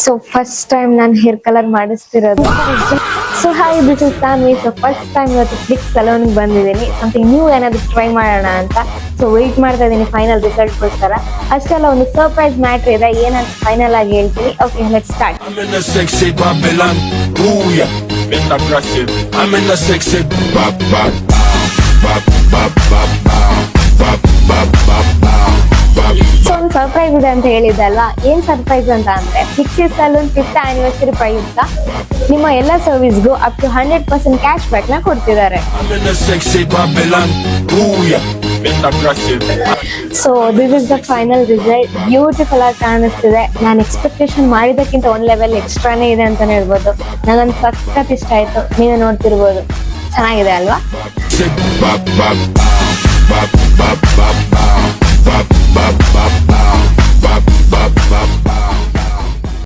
So first time ನಾನು hair colour ಮಾಡಿಸ್ತಿರೋದು. So hi, this is Tanvi. So first time ಇವತ್ತು Click ಸಲೂನ್ಗೆ ಬಂದಿದ್ದೀನಿ. ಸಮಥಿಂಗ್ ನ್ಯೂ ಏನಾದ್ರು ಟ್ರೈ ಮಾಡೋಣ ಅಂತ. ಸೊ ವೆಯ್ಟ್ ಮಾಡ್ತಾ ಇದ್ದೀನಿ ಫೈನಲ್ ರಿಸಲ್ಟ್ಗೋಸ್ಕರ. ಅಷ್ಟೆಲ್ಲ ಒಂದು ಸರ್ಪ್ರೈಸ್ ಮ್ಯಾಟ್ರ್ ಇದೆ, ಏನಂತ ಫೈನಲ್ ಆಗಿ ಹೇಳ್ತೀನಿ. Okay, let's start. I'm in the sexy Babylon, ooh yeah, been aggressive. I'm in the sexy bop bop bop bop bop bop bop bop bop. So ಒಂದು surprise ಇದೆ ಅಂತ ಹೇಳಿದ್ದಲ್ವಾ, ಏನ್ ಸರ್ಪ್ರೈಸ್ ಅಂತ ಅಂದ್ರೆ ಫಿಕ್ಸಿ ಸಲೂನ್ 5th ಆನಿವರ್ಸರಿ ಪ್ರಯುಕ್ತ ನಿಮ್ಮ ಎಲ್ಲ ಸರ್ವಿಸ್ಗೂ up to 100% cash back ನ ಕೊಡ್ತಿದ್ದಾರೆ. I'm in the sexy Babylon, ooh yeah, been aggressive. So this is the final result. Beautiful ಆಗಿ ಕಾಣಿಸ್ತಿದೆ. ನಾನು ಎಕ್ಸ್ಪೆಕ್ಟೇಷನ್ ಮಾಡಿದಕ್ಕಿಂತ ಒಂದು ಲೆವೆಲ್ ಎಕ್ಸ್ಟ್ರಾನೇ ಇದೆ ಅಂತಾನೆ ಹೇಳ್ಬೋದು. ನನಗೊಂದು ಸಖತ್ ಇಷ್ಟ ಆಯ್ತು. ನೀವು ನೋಡ್ತಿರ್ಬೋದು, ಚೆನ್ನಾಗಿದೆ ಅಲ್ವಾ? Bop bop bop bop bop bop bop.